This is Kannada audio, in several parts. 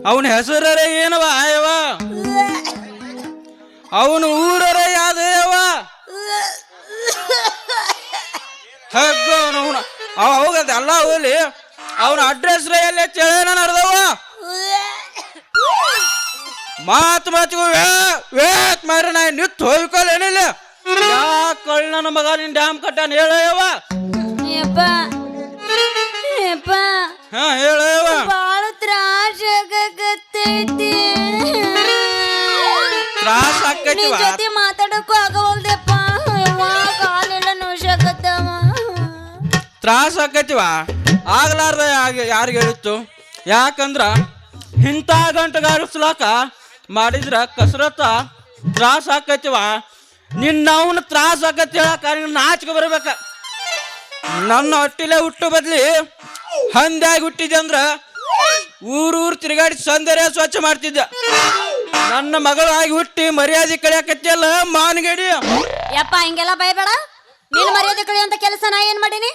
ಅವನ ಹೆಸರೇ ಏನವ ಆಯವ ಅವನ ಊರರ ಯಾದವ ಹಗ್ಗ ಅವನ ಹೋಗದ ಅಲ್ಲ ಹೋಗ್ಲಿ ಅವನ ಅಡ್ರೆಸ್ ಎಲ್ಲೇ ಚೇಳನ ನಡ್ದವ ಮಾತಿಗೂ ವೇತ್ ಮಾರಿ ನಾ ನಿತ್ ಹೋಯ್ಕೊಲ್ ಏನಿಲ್ಲ ಯಾಕಳ್ ನನ್ನ ಮಗ ನಿನ್ ಡ್ಯಾಮ್ ಕಟ್ಟಾನ ಹೇಳಯ್ಯವ ಹಾ ಹೇಳಯ್ಯವ ಬಾಳ ತ್ರಾಸ ಆಗಕತ್ತೈತಿ ತ್ರಾಸ ಆಕೈತಿವ ಜೊತೆ ಮಾತಾಡಕ್ಕೂ ಆಗವಲ್ದಪ್ಪ ಕಾಲೆಲ್ಲ ನೋಸಕತ್ತವ ತ್ರಾಸ ಆಕೈತಿವ ಆಗ್ಲಾರ್ದ ಯಾರಿಗೆ ಹೇಳಿತ್ತು ಯಾಕಂದ್ರ ಇಂಥ ಗಂಟೆಗಾರಿಸ್ಲಾಕ ಮಾಡಿದ್ರ ಕಸರತ್ತ ತ್ರಾಸ ಆಕೈತಿವ ನಿನ್ನವನ ತ್ರಾಸ ಆಕತಿ ಹೇಳಕ ನಾಚಿಕೆ ಬರ್ಬೇಕ ನನ್ನ ಹೊಟ್ಟಿಲೆ ಹುಟ್ಟು ಬದ್ಲಿ ಹಂದಾಗಿ ಹುಟ್ಟಿದ್ದೆ ಅಂದ್ರ ಊರೂರು ತಿರುಗಾಡಿ ಸೌಂದರ್ಯ ಸ್ವಚ್ಛ ಮಾಡ್ತಿದ್ದ ನನ್ನ ಮಗಳಾಗಿ ಹುಟ್ಟಿ ಮರ್ಯಾದೆ ಕಳಿಯಾಕತ್ತಿಯಲ್ಲ ಮಾನಗೇಡಿ ಯಪ್ಪ ಹಿಂಗೆಲ್ಲ ಭಯಬೇಡ ನೀನು ಮರ್ಯಾದೆ ಕಳಿಯುವಂತ ಕೆಲಸ ನಾ ಏನ್ ಮಾಡೀನಿ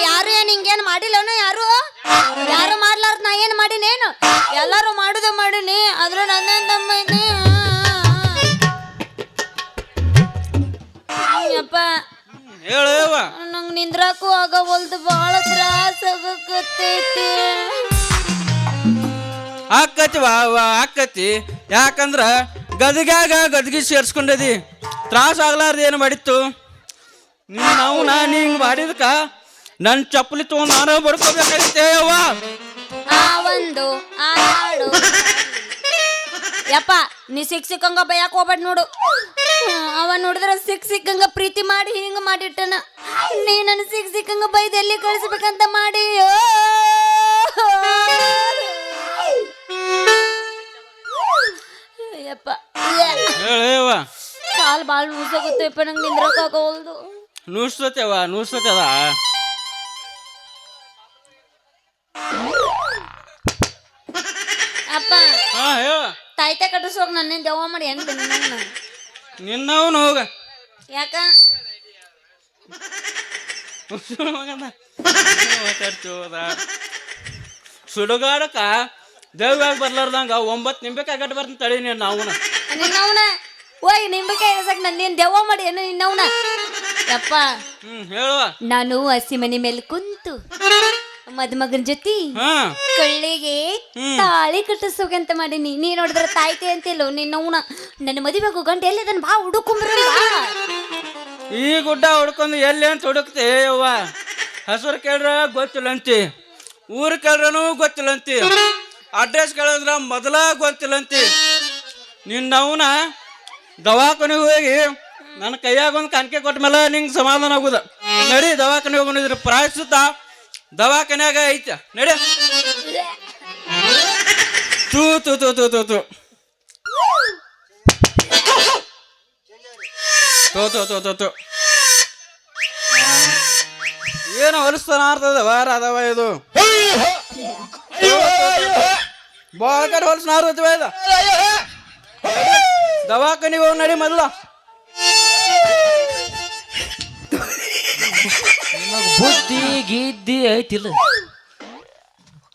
ಯಾರು ಏನ್ ಹಿಂಗೇನ್ ಮಾಡಿಲ್ಲವನು ಯಾರು ಮಾಡ್ಲಾರ್ದ ನಾ ಏನ್ ಮಾಡೀನೇನು ಎಲ್ಲಾರು ಮಾಡುದ ಮಾಡೀನಿ ಆದ್ರ ನನ್ನ ತಮ್ಮ ಯಪ್ಪ ಹೇಳವ ನಂಗ್ ನಿಂದ್ರಾಕು ಆಗವಲ್ದು ಬಾಳ ತ್ರಾಸ ಆಗಕತ್ತೈತಿ ಆಕತಿವ ಆಕತಿ ಯಾಕಂದ್ರ ಗದಗಿ ಸೇರ್ಸ್ಕೊಂಡದಿ ತ್ರಾಸ ಆಗ್ಲಾರ್ದ ಏನು ಮಾಡಿತ್ತು ನಾವು ನಾನು ಹಿಂಗ್ ಮಾಡಿದಕ್ಕ ನನ್ನ ಚಪ್ಪಲಿ ತಗೊಂಡು ನಾನು ಬಡ್ಕೋಬೇಕಾಗತ್ತೆ ಅವ್ವ ಆ ಒಂದು ಆ ಹಾಡು ಯಪ್ಪ ನೀ ಸಿಕ್ಕಂಗ ಬಯಕ್ ಹೋಗ್ಬೇಡ ನೋಡು ಅವ ನೋಡಿದ್ರ ಸಿಕ್ಕಂಗ ಪ್ರೀತಿ ಮಾಡಿ ಹಿಂಗ ಮಾಡಿಟ್ಟನ ನೀ ನನ್ನ ಸಿಕ್ಕಂಗ ಬೈದು ಎಲ್ಲಿ ಕಳಿಸ್ಬೇಕಂತ ಮಾಡಿ ಯಪ್ಪ ಹೇಳವ ಕಾಲ್ ಬಾಳ್ ನೂಸಾಗುತ್ತಪ್ಪ ನಂಗೆ ನಿಂದ್ರಕ್ಕಾಗವಲ್ದು ನೂಸ್ತದ ಅಪ್ಪ ಹಾ ಹೇಳ ತಾಯ್ತ ಕಟ್ಟಿಸೋಗ ನನ್ನ ದೆವ್ವ ಮಾಡಿ ಹೆಂಗ್ ನಿನ್ನವನು ಹೋಗ ಯಾಕ ಸುಡುಗಾಡಕ ದೇವ್ಯಾಗ ಬರ್ಲಾರ್ದಂಗ 9 ನಿಂಬೆಕಾಯಿ ಗಟ್ಟ ಬರ್ತೀನಿ ತಡಿ ನೀನು ನಾವುನ ನಿನ್ನವನ ಓಯ್ ನಿಂಬೆಕಾಯಿ ಇರಸಕ್ ನನ್ನ ದೆವ್ವ ಮಾಡಿ ಏನು ನಿನ್ನವನ ಯಪ್ಪ ಹೇಳುವ ನಾನು ಹಸಿ ಮನೆ ಮೇಲೆ ಕುಂತು ಮದುಮಗನ ಜೊತೆ ಕಳ್ಳಿಗೆ ತಾಳಿ ಕಟ್ಟಿಸೋಕಂತ ಮಾಡೀನಿ ನೀ ನೋಡಿದ್ರ ತಾಯ್ತಿ ಅಂತಿಲ್ಲೋ ನಿನ್ನವನ ನನ್ನ ಮದುವೆಗೂ ಗಂಟೆ ಎಲ್ಲಿದನ್ ಬಾ ಹುಡುಕೊಂಬ್ರ ಈ ಗುಡ್ಡ ಹುಡ್ಕೊಂಡು ಎಲ್ಲಿ ಅಂತ ಹುಡುಕ್ತಿ ಅವ್ವ ಹಸುರು ಕೇಳ್ರ ಗೊತ್ತಿಲ್ಲಂತಿ ಊರು ಕೇಳ್ರನು ಗೊತ್ತಿಲ್ಲಂತಿ ಅಡ್ರೆಸ್ ಕೇಳಿದ್ರ ಮೊದಲ ಗೊತ್ತಿಲ್ಲಂತಿ ನಿನ್ನವನ ದವಾಖಾನೆಗೆ ಹೋಗಿ ನನ್ನ ಕೈಯಾಗ ಒಂದು ಕಾಣಿಕೆ ಕೊಟ್ಟ ಮೇಲೆ ನಿಂಗೆ ಸಮಾಧಾನ ಆಗುದ ನಡಿ ದವಾಖಾನೆ ಹೋಗಿದ್ರ ಪ್ರಾಯಶ್ಚಿತ್ತ ದವಾಖಾನ್ಯಾಗ ಐತ ನಡಿ ತೂ ತೂ ತೂ ತೂ ತೂ ತೂ ತೋ ತೋ ತೋ ತೋ ತೋ ಏನು ಹೊಲಿಸ್ತಾನ ಆರ್ತದ ವಾರ ಅದವ ಇದು ಬಾಕರ್ ಹೊಲಸ್ ನಾರ್ತವ ಇದು ದವಾಖಾನಿಗೆ ಹೋಗಿ ನಡಿ ಮೊದಲ ಬುದ್ಧಿ ಗಿದ್ದಿ ಐತಿಲ್ಲ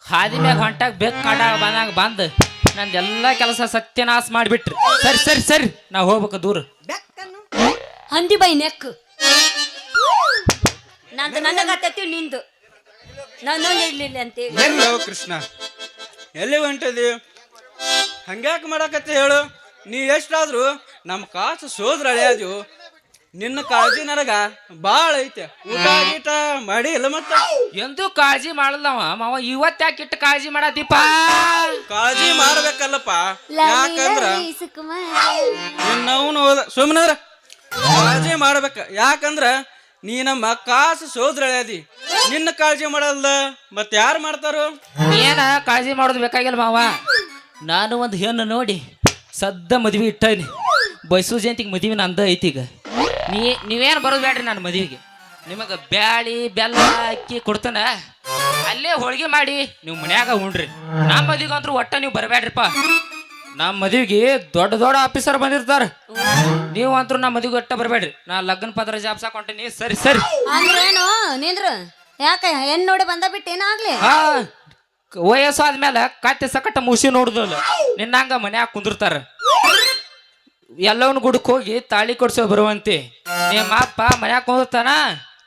ಹಾದಿ ಮ್ಯಾಗ ಹೊಂಟಾಗ ಬೆಕ್ ಕಾಡಾಗ ಬಂದಾಗ ಬಂದು ನಂದೆಲ್ಲ ಕೆಲಸ ಸತ್ಯನಾಶ ಮಾಡಿಬಿಟ್ರಿ ಸರಿ ಸರಿ ಸರಿ ನಾ ಹೋಗ್ಬೇಕು ದೂರ ಹಂದಿ ಬೈ ನೆಕ್ ನಂದು ನನಗತ್ತೈತಿ ನಿಂದು ನಾನು ಇರ್ಲಿಲ್ಲ ಅಂತೇಳಿ ಎಲ್ಲೋ ಕೃಷ್ಣ ಎಲ್ಲಿ ಹೊಂಟದಿ ಹಂಗ್ಯಾಕೆ ಮಾಡಕತ್ತೆ ಹೇಳು ನೀ ಎಷ್ಟಾದ್ರು ನಮ್ಮ ಕಾಸು ಸೋದ್ರ ಅಳಿಯಾದು ನಿನ್ನ ಕಾಳಜಿ ನನಗ ಬಾಳ ಐತೆ ಊಟ ಗೀಟ ಮಾಡಿ ಇಲ್ಲ ಮತ್ತ ಎಂದೂ ಕಾಳಜಿ ಮಾಡಲ್ಲವ ಮಾವ ಇವತ್ತು ಯಾಕೆ ಇಟ್ಟು ಕಾಳಜಿ ಮಾಡತ್ತೀಪ ಕಾಳಜಿ ಮಾಡ್ಬೇಕಲ್ಲಪ್ಪ ಯಾಕಂದ್ರ ನಿನ್ನವನು ಹೋದ ಸುಮ್ಮನದ್ರ ಕಾಳಜಿ ಮಾಡ್ಬೇಕ ಯಾಕಂದ್ರ ನೀ ನಮ್ಮ ಕಾಸು ಸೋದ್ರ ಅಳಿಯಾದಿ ನಿನ್ನ ಕಾಳಜಿ ಮಾಡಲ್ದ ಮತ್ ಯಾರು ಮಾಡ್ತಾರು ಏನ ಕಾಳಜಿ ಮಾಡೋದು ಬೇಕಾಗಿಲ್ಲ ಮಾವ ನಾನು ಒಂದು ಹೆಣ್ಣು ನೋಡಿ ಸದ್ದ ಮದ್ವೆ ಇಟ್ಟನಿ ಬಯಸು ಜಯಂತಿಗೆ ಮದುವೆ ನಂದ ಐತಿ ಈಗ ನೀವೇನು ಬರೋದು ಬೇಡ್ರಿ ನನ್ನ ಮದುವೆಗೆ ನಿಮಗೆ ಬ್ಯಾಳಿ ಬೆಲ್ಲ ಅಕ್ಕಿ ಕೊಡ್ತಾನ ಅಲ್ಲೇ ಹೋಳಿಗೆ ಮಾಡಿ ನೀವು ಮನ್ಯಾಗ ಉಣ್ರಿ ನಮ್ಮ ಮದುವೆಗೆ ಅಂತೂ ಒಟ್ಟ ನೀವು ಬರಬೇಡ್ರಿಪ್ಪ ನಮ್ಮ ಮದುವೆಗೆ ದೊಡ್ಡ ದೊಡ್ಡ ಆಫೀಸರ್ ಬಂದಿರ್ತಾರ ನೀವು ಅಂತೂ ನಮ್ಮ ಮದುವೆಗೆ ಒಟ್ಟ ಬರಬೇಡ್ರಿ ನಾ ಲಗ್ನ ಪತ್ರ ಜಾಬ್ ಸಾಕೊಂಟೀನಿ ಸರಿ ಸರಿ ಅಂದ್ರೇನು ನಿಂದ್ರು ಯಾಕ ಹೆಣ್ಣು ನೋಡಿ ಬಂದ ಬಿಟ್ಟು ಏನಾಗ್ಲಿ ಹಾ ವಯಸ್ಸು ಆದ್ಮೇಲೆ ಕತ್ತೆ ಸಕಟ ಮುಸಿ ನೋಡುದಲ್ಲ ನಿನ್ನಂಗ ಮನ್ಯಾಗ ಕುಂದಿರ್ತಾರ ಎಲ್ಲವನ್ನ ಗುಡಕ್ ಹೋಗಿ ತಾಳಿ ಕೊಡ್ಸೋ ಬರುವಂತಿ ನಿಮ್ಮ ಅಪ್ಪ ಮನ್ಯಾಗ ಕುಂದಿರ್ತಾನ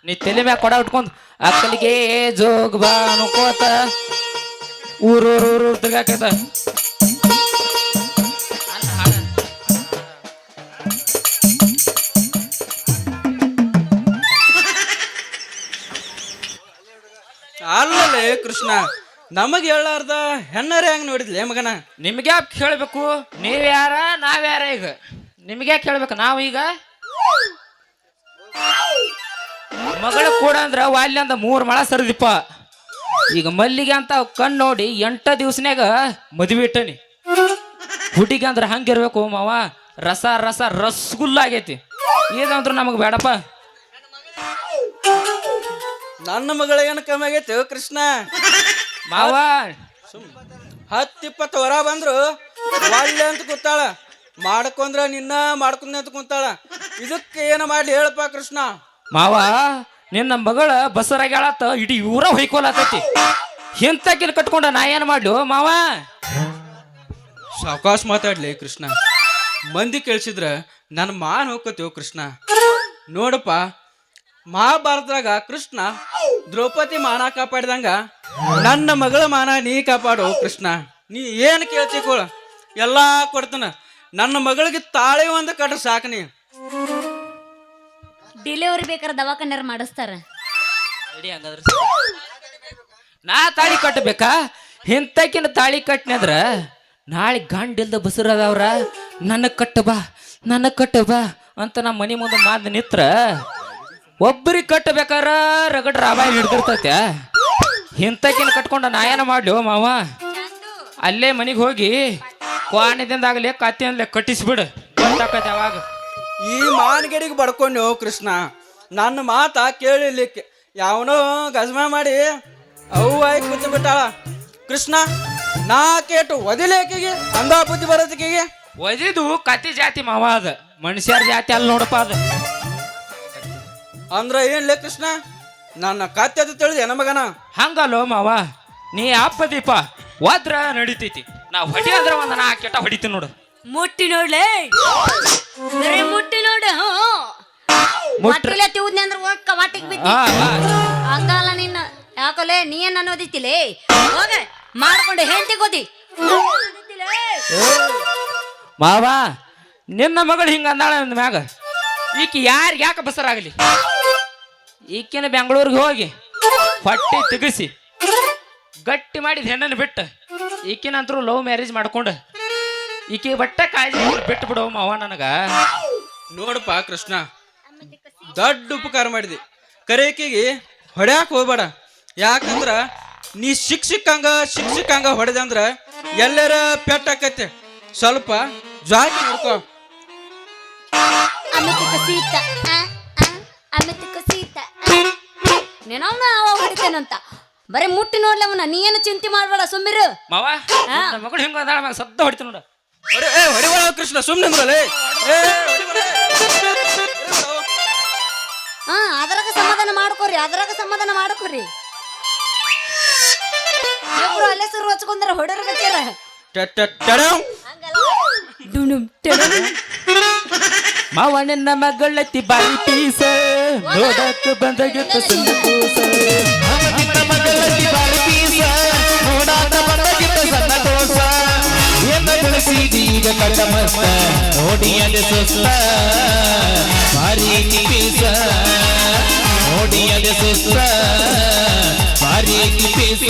ನೀ ತಲೆ ಮ್ಯಾಗ ಕೊಡ ಉಟ್ಕೊಂಡ್ ಅಕ್ಕಲಿಗೆ ಜೋಗ್ ಬಾ ಅನ್ಕೋತ ಊರೂರು ತಿರ್ಗಾಕೈತ ಅಲ್ಲಲೇ ಕೃಷ್ಣ ನಮಗೆ ಹೇಳಾರ್ದ ಹೆಣ್ಣರೇ ಹಂಗ ನೋಡಿದ್ಲೆ ಮಗನ. ನಿಮ್ಗೆ ಯಾಕೆ ಕೇಳಬೇಕು? ನೀವ್ಯಾರ ನಾವ್ಯಾರ? ಈಗ ನಿಮ್ಗೆ ಯಾಕೆ ಕೇಳ್ಬೇಕು? ನಾವು ಈಗ ಮಗಳ ಕೂಡ ಅಂದ್ರ ವಾಲ್ಯ ಅಂದ 3 ಮಳ ಸರಿದಿಪ್ಪ. ಈಗ ಮಲ್ಲಿಗೆ ಅಂತ ಕಣ್ ನೋಡಿ 8 ದಿವ್ಸನ್ಯಾಗ ಮದ್ವಿ ಇಟ್ಟನಿ. ಹುಡುಗಿ ಅಂದ್ರ ಹಂಗಿರ್ಬೇಕು ಮಾವ, ರಸ ರಸ ರಸಗುಲ್ಲ ಆಗೈತಿ. ಈಗಂದ್ರು ನಮಗ್ ಬೇಡಪ್ಪ. ನನ್ನ ಮಗಳ ಏನು ಕಮ್ಮಿ ಆಗೈತಿ ಕೃಷ್ಣ? ಮಾವ 10-20 ವರ ಬಂದ್ರು ಒಳ್ಳೆ ಅಂತ ಕೂತಾಳ, ಮಾಡ್ಕೊಂಡ್ರ ನಿನ್ನ ಮಾಡ್ಕೊಂಡ್ ಅಂತ ಕುಂತಾಳ. ಇದಕ್ಕೆ ಏನು ಮಾಡ್ಲಿ ಹೇಳಪ್ಪ ಕೃಷ್ಣ? ಮಾವ ನಿನ್ನ ಮಗಳ ಬಸರಾಗ್ಯಾಳತ್ತ ಇಡೀ ಊರ ಹೊಯ್ಕೋಲತೈತಿ. ಇಂತಕಿಲ್ ಕಟ್ಕೊಂಡ ನಾ ಏನ್ ಮಾಡ್ಲು ಮಾವ? ಸಾವಕಾಶ ಮಾತಾಡ್ಲಿ ಕೃಷ್ಣ, ಮಂದಿ ಕೇಳಿಸಿದ್ರ ನನ್ನ ಮಾನ ಹೋಗ್ಕೋತೀವ ಕೃಷ್ಣ. ನೋಡಪ್ಪ, ಮಹಾಭಾರತದಾಗ ಕೃಷ್ಣ ದ್ರೌಪದಿ ಮಾನ ಕಾಪಾಡಿದಂಗ ನನ್ನ ಮಗಳ ಮಾನ ನೀ ಕಾಪಾಡು ಕೃಷ್ಣ. ನೀ ಏನು ಕೇಳ್ತೀಕೋಳ ಎಲ್ಲಾ ಕೊಡ್ತಾನ. ನನ್ನ ಮಗಳಿಗೆ ತಾಳಿ ಒಂದು ಕಟ್ಟ ಸಾಕು. ನೀ ಡಿಲಿವರಿ ಬೇಕಾದ್ರೆ ದವಾಖಾನ್ಯಾರ ಮಾಡಿಸ್ತಾರ. ನಾ ತಾಳಿ ಕಟ್ಟಬೇಕಾ? ಇಂತಕಿನ ತಾಳಿ ಕಟ್ನಂದ್ರ ನಾಳೆ ಗಂಡಿಲ್ದ ಬಸರದವ್ರ ನನಗ್ ಕಟ್ಟ ಬಾ ನನಗ್ ಕಟ್ಟ ಬಾ ಅಂತ ನಮ್ಮ ಮನಿ ಮುಂದೆ ಮಾದ್ ನಿತ್ರ ಒಬ್ಬರಿಗೆ ಕಟ್ಟಬೇಕಾರ ರಗಡ್ ರಾಬಾಯಿ ಹಿಡ್ದಿರ್ತೈತೆ. ಇಂತಕಿನ ಕಟ್ಕೊಂಡ ನಾ ಏನ ಮಾಡ್ಲಿ ಮಾವ? ಅಲ್ಲೇ ಮನಿಗೆ ಹೋಗಿ ಕ್ವಾಣದಿಂದಾಗಲೇ ಕತ್ತಿ ಅಂದ್ಲೆ ಕಟ್ಟಿಸ್ಬಿಡು, ಗೊತ್ತಾಕೈತೆ ಅವಾಗ. ಈ ಮಾನಗಡಿಗೆ ಬಡ್ಕೊಂಡು ಕೃಷ್ಣ ನನ್ನ ಮಾತ ಕೇಳಿಲಿಕ್ಕೆ ಯಾವನೋ ಗಜಮಾ ಮಾಡಿ ಅವ್ವಾಯಿ ಕೂತು ಬಿಟ್ಟಾಳ ಕೃಷ್ಣ. ನಾ ಕೇಟು ಒದಿಲೇಕಿಗೆ ಅಂದ ಬುದ್ಧಿ ಬರೋದಕ್ಕಿಗೆ ಒದಿದು ಕತ್ತಿ ಜಾತಿ ಮಾವ, ಅದ ಮನುಷ್ಯರ ಜಾತಿ ಅಲ್ಲಿ ನೋಡಪ್ಪ. ಅದ ಅಂದ್ರ ಏನ್ಲೇ ಕೃಷ್ಣ? ನನ್ನ ಕತ್ತೆ ಅದು ತಿಳಿದೆ ನಮಗನ. ಹಂಗಲ್ಲೋ ಮಾವ, ನೀ ಅಪ್ಪ ದೀಪ ಹೋದ್ರ ನಡಿತೈತಿ. ನಾ ಹೊಡಿ ಅಂದ್ರ ಒಂದ ನಾ ಕೆಟ್ಟ ಹೊಡಿತೀನಿ ನೋಡು. ಮುಟ್ಟಿ ನೋಡ್ಲೆ, ಮುಟ್ಟಿ ನೋಡು. ತಿವುದ್ನಿ ಅಂದ್ರೆ ಒಕ್ಕ ವಾಟಿಗೆ ಬಿದ್ದಿ. ಹಂಗಲ್ಲ ನಿನ್ನ ಯಾಕಲೆ ನೀ ಏನ್ ಅನ್ನೋದಿತ್ತಿಲೆ? ಹೋಗ ಮಾಡ್ಕೊಂಡು ಹೆಂಡತಿ ಗೋದಿ ಮಾವ. ನಿನ್ನ ಮಗಳು ಹಿಂಗ ಅಂದಾಳ ಅಂದ ಮ್ಯಾಗ ಈಕಿ ಯಾರಿಗೆ ಯಾಕೆ ಬಸರಾಗಲಿ? ಈಕಿನ ಬೆಂಗಳೂರಿಗೆ ಹೋಗಿ ಹೊಟ್ಟೆ ತೆಗಿಸಿ ಗಟ್ಟಿ ಮಾಡಿದ ಹೆಣ್ಣನ್ನು ಬಿಟ್ಟು ಈಕಿನಂತರೂ ಲವ್ ಮ್ಯಾರೇಜ್ ಮಾಡ್ಕೊಂಡು ಈಕಿ ಬಟ್ಟೆ ಕಾಳಜಿ ಬಿಟ್ಟು ಬಿಡೋ ಮಾವ ನನಗ. ನೋಡಪ್ಪ ಕೃಷ್ಣ, ದೊಡ್ಡ ಉಪಕಾರ ಮಾಡಿದಿ. ಕರೇಕಿಗೆ ಹೊಡ್ಯಾಕ ಹೋಗ್ಬೇಡ. ಯಾಕಂದ್ರ ನೀ ಶಿಕ್ಷಕಂಗ ಹೊಡೆದಂದ್ರ ಎಲ್ಲರ ಪೆಟ್ಟಾಕೈತೆ. ಸ್ವಲ್ಪ ಜಾತಿ ನೋಡ್ಕೋ. ನೆನವ್ನ ಅವ ಹೊಡಿತೇನಂತ ಬರೀ ಮುಟ್ಟಿ ನೋಡ್ಲವನ. ನೀ ಏನು ಚಿಂತೆ ಮಾಡ್ಬೇಡ, ಸುಮ್ಮಿರು ಮಾವ. ಮಗಳು ಹಿಂಗ ಅಂದಾಳ ಮ್ಯಾಗ ಸದ್ದ ಹೊಡಿತ ನೋಡ. ಹೊಡಿಬೇಡ ಕೃಷ್ಣ, ಸುಮ್ಮನೆ. ಅದ್ರಾಗ ಸಮಾಧಾನ ಮಾಡ್ಕೋರಿ, ಅದ್ರಾಗ ಸಮಾಧಾನ ಮಾಡ್ಕೋರಿ. ಇಬ್ರು ಅಲ್ಲೇ ಸುರು ಹಚ್ಕೊಂಡ್ರ ಹೊಡೋರ್ ಗಚ್ಚಾರ. ಮಾವ ನಿನ್ನ ಮಗಳತಿ ಬಾರಿ ಪೀಸ ನೋಡಕ್ ಬಂದಗಿತ್ತು ಸಣ್ಣ ಕೂಸ. ನಿನ್ನ ಮಗಳತಿ ಬಾರಿ ಪೀಸ ನೋಡಾಕ ಬಂದಗಿತ್ತು ಸಣ್ಣ ಕೂಸ. ಎನ್ನ ಬೆಳೆಸಿದಿ ಈಗ ಕಟ್ಟ ಮಸ್ತ ನೋಡಿ ಅದೆ ಸುಸ್ತ ಬಾರಿ ಪೀಸ ನೋಡಿ ಅದೆ ಸುಸ್ತ ಬಾರಿ ಪೀಸ.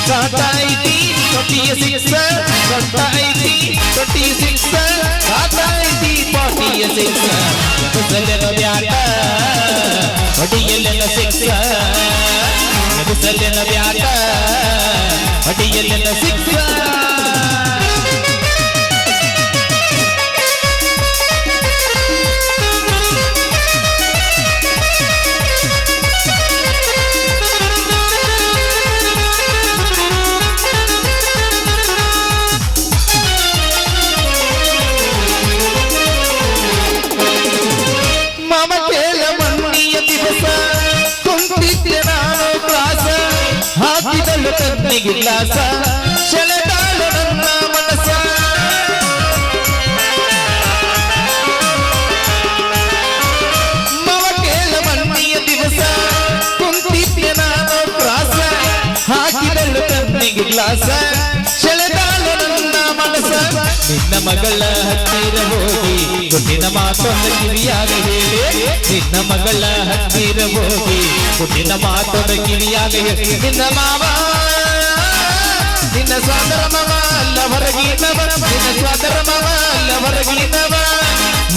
ಸಾತಾಯಿತಿ 26 ಸಾತಾಯಿತಿ 26 ಸಾತಾಯಿತಿ 46 ಎಬಸಲೆನ ಬ್ಯಾಟ ಹೊಡಿಯಲೆನ 6 ಎಬಸಲೆನ ಬ್ಯಾಟ ಹೊಡಿಯಲೆನ 6. ಕಣ್ಣಿಗೆ ಗ್ಲಾಸ ಸೆಳೆದಾಳು ನನ್ನ ಮನಸ್ಸ ಮವ ಕೇಳ ಮಣ್ಣಿಯ ದಿವಸ ಕುಂತಿದ್ದೆ ನಾನು ಪ್ರಾಸ ಹಾಕಿದಳು ಕಣ್ಣಿಗೆ ಗ್ಲಾಸ ಸೆಳೆದಾಳು ನನ್ನ ಮನಸ್ಸ ನಿನ್ನ ಮಗಳ ಹತ್ತಿರ ಹೋಗಿ ಗುಟ್ಟಿನ ಮಾತೊಂದು ಕಿವಿಯಾಗ ಹೇಳಿ ನಿನ್ನ ಮಗಳ ಹತ್ತಿರ ಹೋಗಿ ಗುಟ್ಟಿನ ಮಾತೊಂದು ಕಿವಿಯಾಗ ಹೇಳಿ ನಿನ್ನ ಮಾವ ನಿನ್ನ ಸ್ವಾದರ ಮಾವ ಅಲ್ಲ ಹೊರಗಿನವ ನಿನ್ನ ಸ್ವಾದರ ಮಾವ ಅಲ್ಲ ಹೊರಗಿನವ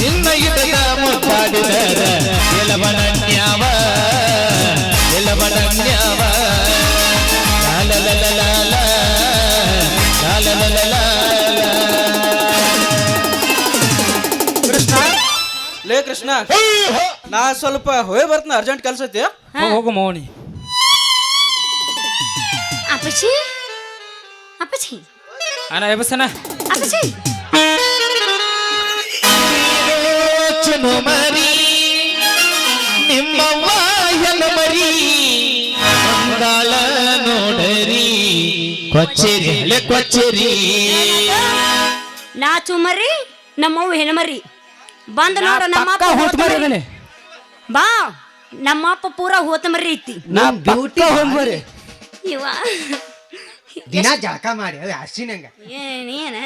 ನಿನ್ನ ಇದರ ಮುತ್ತಾಡಿದರ ಎಲವನನ್ಯಾವ ಎಲವನನ್ಯಾವ ಲಾಲ ಲಾಲ ಲಾಲ ಲಾಲ ಲಾಲ ಲಾಲ. ಕೃಷ್ಣ ಲೇ ಕೃಷ್ಣ ನಾ ಸ್ವಲ್ಪ ಹೋಗಿ ಬರ್ತೀನಿ ಅರ್ಜೆಂಟ್ ಕೆಲಸ ಐತಿ ಹೋಗು ಮೌನಿ ಅಪ್ಪಚ್ಚಿ ಅಪ್ಪಚ್ಚಿ ಅಣ್ಣ ಎಬಸನ ಅಪ್ಪಚ್ಚಿ ಚುನು ಮರಿ ನಿಮ್ಮವ್ವ ಎನ್ನ ಮರಿ ಅಂದಾಳ ನೋಡರಿ ಕೊಚ್ಚೇರಿ ಹಳೆ ಕೊಚ್ಚೇರಿ ನಾ ಚುಮರಿ ನಮ್ಮವ್ವ ಹೆಣ್ಮರಿ ಬಂದ ನೋಡ ನಮ್ಮಪ್ಪ ಹೋತಮರಿ ಬಾ ನಮ್ಮಪ್ಪ ಪೂರಾ ಹೋತಮರಿ ಐತಿ ನಾ ಬ್ಯೂಟಿ ಹೋಗ್ಬರಿ ಇವ ದಿನ ಜಳಕ ಮಾಡಿ ಅದು ಹಸಿನಂಗ ಏನೇನ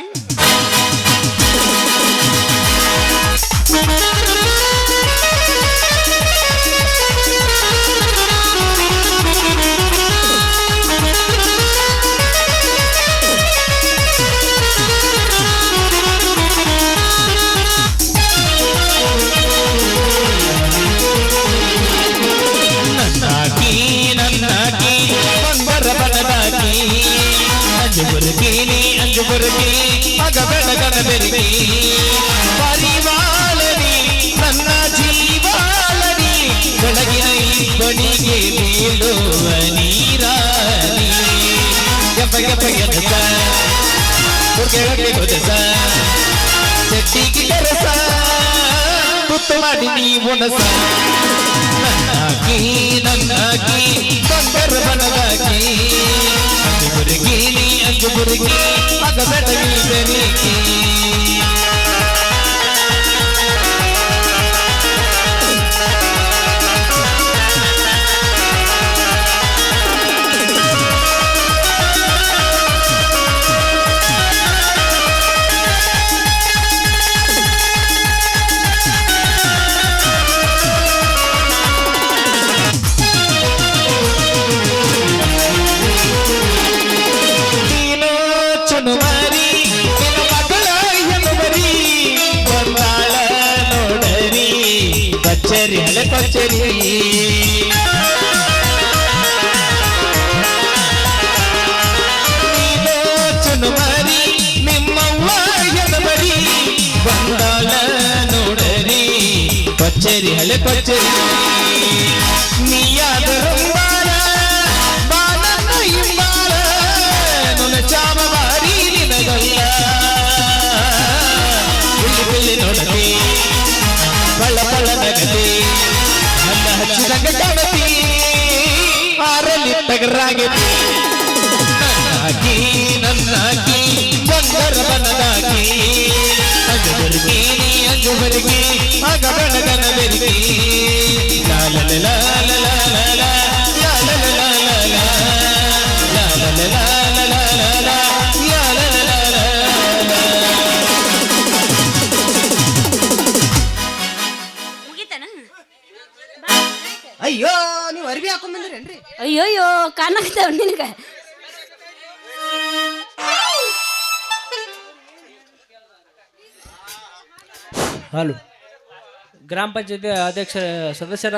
ನನ್ನಾಕಿ ನನ್ನಾಕಿ ಬಂದರ ಬನದಾಕಿ ಅಂಜುಬುರ್ಕೀನಿ ಅಂಜುಬುರ್ಕಿ ಮಗ ಬೆಳಗನ ಬೆರಗಿ ಪರಿವಾಳನಿ ನನ್ನ ಜೀವಾಳನಿ ಬೆಳಗಿನ ಇಬ್ಬನಿಗೆ ಬೀಳುವ ನೀರಾನಿ ಗಪ ಗಪ ಗದಸ ಹುರ್ಗೆಳಗೆ ಗೊದಸ ಚೆಟ್ಟಿಗೆ ಕರಸ ತುತ್ತು ಮಾಡಿ ನೀವೊನಸ ನನ್ನಾಕಿ ನನ್ನಾಕಿ ಬಂದರ ಬನದಾಕಿ ಅಂಜುಬುರ್ಕೀನಿ ಅಂಜುಬುರ್ಕಿ ಮಗ ಬೆಳಗಿನ ಬೆರಗಿ ನೀನು ಚುನುಮರಿ ನಿನ್ನ ಮಗಳ ಹೆಣ್ಣುಮರಿ ಬಂದಾಳ ನೋಡರಿ ಕಚ್ಚೇರಿ ಹಳೆ ಕಚ್ಚೇರಿ ನೀನು ಚುನುಮರಿ ನಿಮ್ಮವ್ವ ಹೆಣ್ಣುಮರಿ ಬಂದಾಳ ನೋಡರಿ ಕಚ್ಚೇರಿ ಹಳೆ ಕಚ್ಚೇರಿ ನೀಯಾದರೂ ಬಾಲನ ಹಿಂಬಾಲ ನನ್ನ ಚಾಮ ಬಾರಿ ನಿನಗಲ್ಲ ಬಿಲ್ಲಿ ಬಿಲ್ಲಿ ನೋಡತಿ ಬಳ್ಳ ಬಳ್ಳ ನಗತಿ ನನ್ನ ಹಚ್ಚಿದಂಗ ಕಾಣತಿ ಆರಲ್ಲಿ ತಗರಾಗತಿ ನನ್ನಾಕಿ ನನ್ನಾಕಿ ಬಂದರ ಬನದಾಕಿ ಅಂಜುಬುರ್ಕೀನಿ ಅಂಜುಬುರ್ಕಿ ಮಗ ಬೆಳಗನ ಬೆರಗಿ ಲಾಲ ಲಾಲ ಲಾಲ ಲಾಲ ಲಾಲ ಮುಗಿತನ ಅಯ್ಯೋ ನೀವು ಅರ್ಬಿ ಹಾಕೊಂಡ್ ಬಂದ್ರೇನ್ರಿ ಅಯ್ಯೋಯ್ಯೋ ಕಾಣಾಕತ್ತಾವ ನಿನಗ ಹಲೋ ಗ್ರಾಮ ಪಂಚಾಯತಿ ಅಧ್ಯಕ್ಷ ಸದಸ್ಯರ